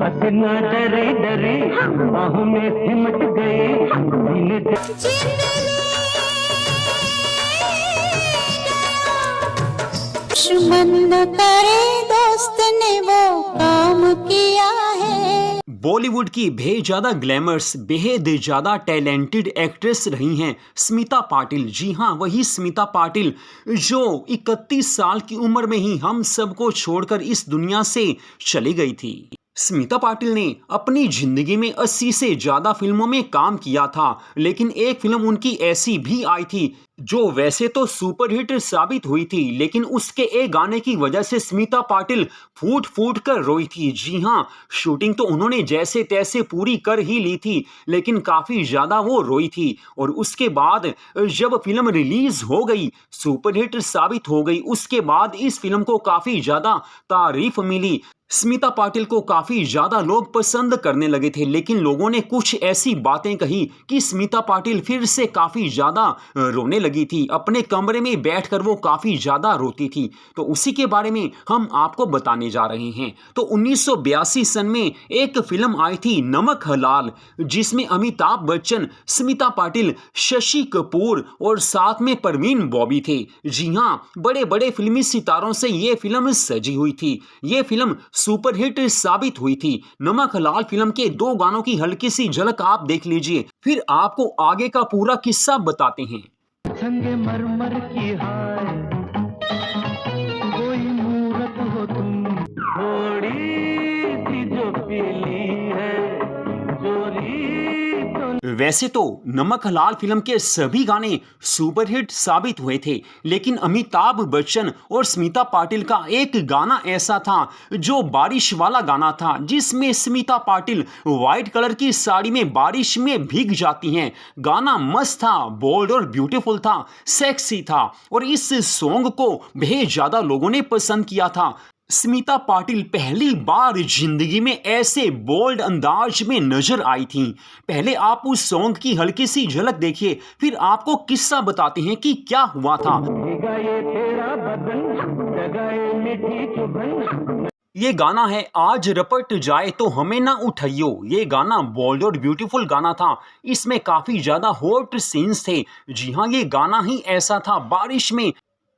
हंसना डरे डरे बाहों में सिमट गए। दुश्मन न करे दोस्त ने वो काम किया है। बॉलीवुड की बेहद ग्लैमर्स बेहद ज्यादा टैलेंटेड एक्ट्रेस रही हैं स्मिता पाटिल। जी हाँ, वही स्मिता पाटिल जो 31 साल की उम्र में ही हम सबको छोड़कर इस दुनिया से चली गई थी। स्मिता पाटिल ने अपनी जिंदगी में 80 से ज्यादा फिल्मों में काम किया था, लेकिन एक फिल्म उनकी ऐसी भी आई थी जो वैसे तो सुपरहिट साबित हुई थी, लेकिन उसके एक गाने की वजह से स्मिता पाटिल फूट फूट कर रोई थी। जी हाँ, शूटिंग तो उन्होंने जैसे तैसे पूरी कर ही ली थी, लेकिन काफी ज्यादा वो रोई थी। और उसके बाद जब फिल्म रिलीज हो गई, सुपरहिट साबित हो गई, उसके बाद इस फिल्म को काफी ज्यादा तारीफ मिली। स्मिता पाटिल को काफी ज्यादा लोग पसंद करने लगे थे, लेकिन लोगों ने कुछ ऐसी बातें कही कि स्मिता पाटिल फिर से काफी ज्यादा रोने लगी थी। अपने कमरे में बैठकर वो काफी ज्यादा रोती थी। तो उसी के बारे में हम आपको बताने जा रहे हैं। तो 1982 सन में एक फिल्म आई थी नमक हलाल, जिसमें अमिताभ बच्चन, स्मिता पाटिल, शशि कपूर और साथ में परवीन बॉबी थे। जी हाँ, बड़े बड़े फिल्मी सितारों से ये फिल्म सजी हुई थी। ये फिल्म सुपरहिट साबित हुई थी। नमक हलाल फिल्म के 2 गानों की हल्की सी झलक आप देख लीजिए, फिर आपको आगे का पूरा किस्सा बताते हैं। संगमरमर की हाय कोई मूरत हो तुम, थोड़ी सी जो पीली है चोरी तो। वैसे तो नमक हलाल फिल्म के सभी गाने सुपरहिट साबित हुए थे, लेकिन अमिताभ बच्चन और स्मिता पाटिल का एक गाना ऐसा था जो बारिश वाला गाना था, जिसमें स्मिता पाटिल व्हाइट कलर की साड़ी में बारिश में भीग जाती हैं। गाना मस्त था, बोल्ड और ब्यूटीफुल था, सेक्सी था, और इस सॉन्ग को बेहद ज्यादा लोगों ने पसंद किया था। स्मिता पाटिल पहली बार जिंदगी में ऐसे बोल्ड अंदाज में नजर आई थी। पहले आप उस सॉन्ग की हल्की सी झलक देखिए, फिर आपको किस्सा बताते हैं कि क्या हुआ था। ये गाना है आज रपट जाए तो हमें ना उठाइयो। ये गाना बोल्ड और ब्यूटीफुल गाना था, इसमें काफी ज्यादा हॉट सीन्स थे। जी हाँ, ये गाना ही ऐसा था, बारिश में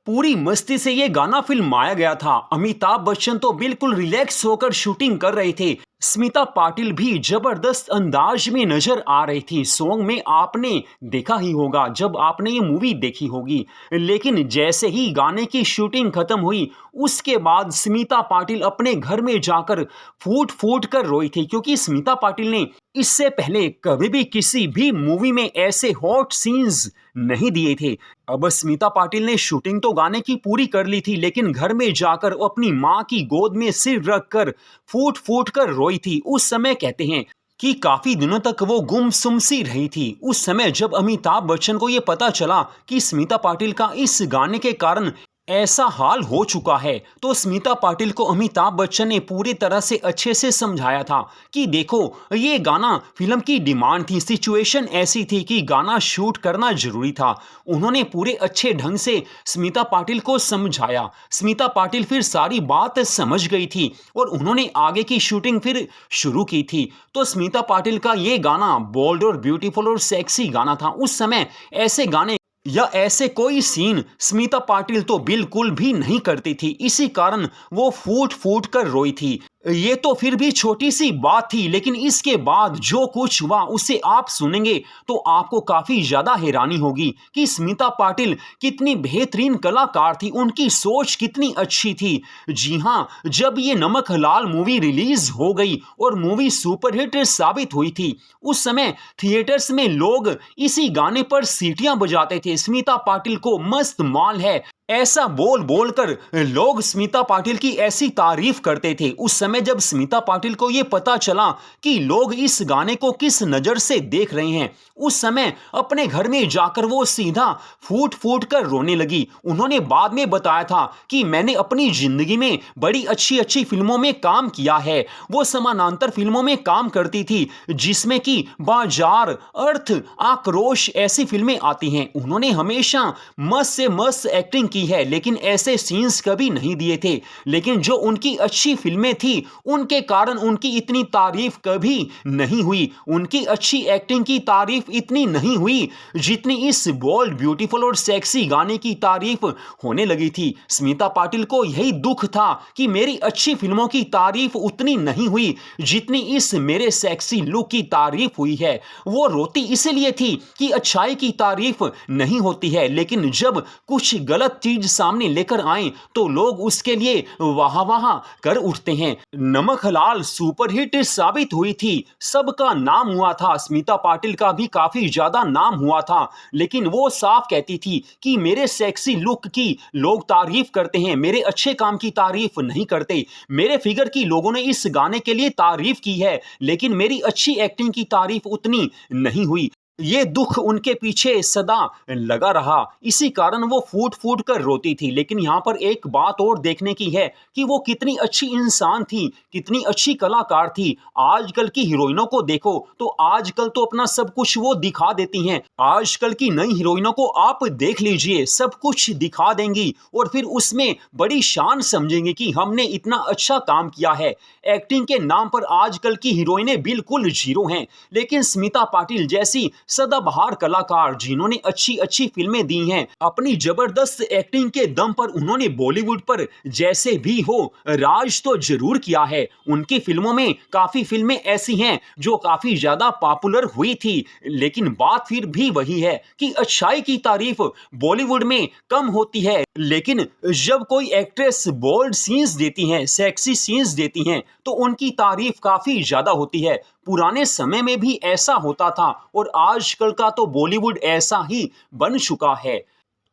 पूरी मस्ती से ये गाना फिल्माया गया था। अमिताभ बच्चन तो बिल्कुल रिलैक्स होकर शूटिंग कर रहे थे, स्मिता पाटिल भी जबरदस्त अंदाज में नजर आ रही थी। सॉन्ग में आपने देखा ही होगा जब आपने ये मूवी देखी होगी, लेकिन जैसे ही गाने की शूटिंग खत्म हुई, उसके बाद स्मिता पाटिल अपने घर में जाकर फूट फूट कर रोई थी, क्योंकि स्मिता पाटिल ने इससे पहले कभी भी किसी भी मूवी में ऐसे हॉट सीन्स नहीं दिए थे। अब स्मिता पाटिल ने शूटिंग तो गाने की पूरी कर ली थी, लेकिन घर में जाकर अपनी माँ की गोद में सिर रखकर फूट फूट कर रोई थी। उस समय कहते हैं कि काफी दिनों तक वो गुमसुम सी रही थी। उस समय जब अमिताभ बच्चन को ये पता चला कि स्मिता पाटिल का इस गाने के कारण ऐसा हाल हो चुका है, तो स्मिता पाटिल को अमिताभ बच्चन ने पूरी तरह से अच्छे से समझाया था कि देखो, ये गाना फिल्म की डिमांड थी, सिचुएशन ऐसी थी कि गाना शूट करना जरूरी था। उन्होंने पूरे अच्छे ढंग से स्मिता पाटिल को समझाया। स्मिता पाटिल फिर सारी बात समझ गई थी और उन्होंने आगे की शूटिंग फिर शुरू की थी। तो स्मिता पाटिल का ये गाना बोल्ड और ब्यूटीफुल और सेक्सी गाना था। उस समय ऐसे गाने या ऐसे कोई सीन स्मिता पाटिल तो बिल्कुल भी नहीं करती थी, इसी कारण वो फूट फूट कर रोई थी। ये तो फिर भी छोटी सी बात थी, लेकिन इसके बाद जो कुछ हुआ उसे आप सुनेंगे तो आपको काफी ज्यादा हैरानी होगी कि स्मिता पाटिल कितनी बेहतरीन कलाकार थी, उनकी सोच कितनी अच्छी थी। जी हाँ, जब ये नमक हलाल मूवी रिलीज हो गई और मूवी सुपरहिट साबित हुई थी, उस समय थिएटर्स में लोग इसी गाने पर सीटियां बजाते थे। स्मिता पाटिल को मस्त माल है, ऐसा बोल बोल कर लोग स्मिता पाटिल की ऐसी तारीफ करते थे। उस समय जब स्मिता पाटिल को यह पता चला कि लोग इस गाने को किस नजर से देख रहे हैं, उस समय अपने घर में जाकर वो सीधा फूट फूट कर रोने लगी। उन्होंने बाद में बताया था कि मैंने अपनी जिंदगी में बड़ी अच्छी अच्छी फिल्मों में काम किया है। वो समानांतर फिल्मों में काम करती थी, जिसमें कि बाजार, अर्थ, आक्रोश ऐसी फिल्में आती हैं। उन्होंने हमेशा मस्त से मस्त एक्टिंग की है, लेकिन ऐसे सीन्स कभी नहीं दिए थे। लेकिन जो उनकी अच्छी फिल्में थी उनके कारण उनकी इतनी तारीफ कभी नहीं हुई, उनकी अच्छी एक्टिंग की तारीफ इतनी नहीं हुई जितनी इस बोल्ड, ब्यूटीफुल और सेक्सी गाने की तारीफ होने लगी थी। स्मिता पाटिल को यही दुख था कि मेरी अच्छी फिल्मों की तारीफ उतनी नहीं हुई जितनी इस मेरे सेक्सी लुक की तारीफ हुई है। वो रोती इसलिए थी कि अच्छाई की तारीफ नहीं होती है, लेकिन जब कुछ गलत चीज सामने लेकर आए तो लोग उसके लिए वाह वाह कर उठते हैं। नमक हलाल सुपरहिट साबित हुई थी, सबका नाम हुआ था, स्मिता पाटिल का भी काफी ज्यादा नाम हुआ था, लेकिन वो साफ कहती थी कि मेरे सेक्सी लुक की लोग तारीफ करते हैं, मेरे अच्छे काम की तारीफ नहीं करते। मेरे फिगर की लोगों ने इस गाने के लिए तारीफ की है, लेकिन मेरी अच्छी एक्टिंग की तारीफ उतनी नहीं हुई। ये दुख उनके पीछे सदा लगा रहा, इसी कारण वो फूट फूट कर रोती थी। लेकिन यहाँ पर एक बात और देखने की है कि वो कितनी अच्छी इंसान थी, कितनी अच्छी कलाकार थी। आजकल की हीरोइनों को देखो तो आजकल तो अपना सब कुछ वो दिखा देती हैं। आजकल की नई हीरोइनों को आप देख लीजिए, सब कुछ दिखा देंगी और फिर उसमें बड़ी शान समझेंगे कि हमने इतना अच्छा काम किया है। एक्टिंग के नाम पर आजकल की हीरोइनें बिल्कुल जीरो हैं, लेकिन स्मिता पाटिल जैसी सदाबहार कलाकार जिन्होंने अच्छी अच्छी फिल्में दी हैं, अपनी जबरदस्त एक्टिंग के दम पर उन्होंने बॉलीवुड पर जैसे भी हो राज तो जरूर किया है। उनकी फिल्मों में काफी फिल्में ऐसी हैं जो काफी ज्यादा पॉपुलर हुई थी, लेकिन बात फिर भी वही है कि अच्छाई की तारीफ बॉलीवुड में कम होती है। लेकिन जब कोई एक्ट्रेस बोल्ड सीन्स देती हैं, सेक्सी सीन्स देती हैं, तो उनकी तारीफ काफी ज्यादा होती है। पुराने समय में भी ऐसा होता था और आजकल का तो बॉलीवुड ऐसा ही बन चुका है।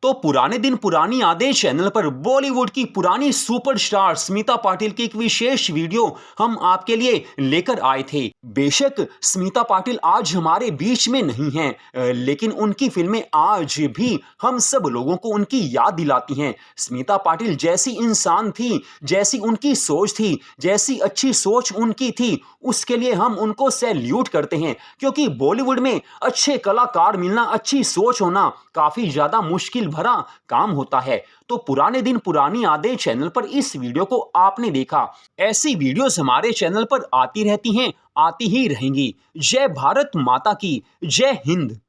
तो पुराने दिन पुरानी यादें चैनल पर बॉलीवुड की पुरानी सुपरस्टार स्मिता पाटिल की एक विशेष वीडियो हम आपके लिए लेकर आए थे। बेशक स्मिता पाटिल आज हमारे बीच में नहीं हैं, लेकिन उनकी फिल्में आज भी हम सब लोगों को उनकी याद दिलाती हैं। स्मिता पाटिल जैसी इंसान थी, जैसी उनकी सोच थी, जैसी अच्छी सोच उनकी थी, उसके लिए हम उनको सैल्यूट करते हैं, क्योंकि बॉलीवुड में अच्छे कलाकार मिलना, अच्छी सोच होना काफी ज्यादा मुश्किल भरा काम होता है। तो पुराने दिन पुरानी यादें चैनल पर इस वीडियो को आपने देखा। ऐसी वीडियोस हमारे चैनल पर आती रहती हैं, आती ही रहेंगी। जय भारत माता की, जय हिंद।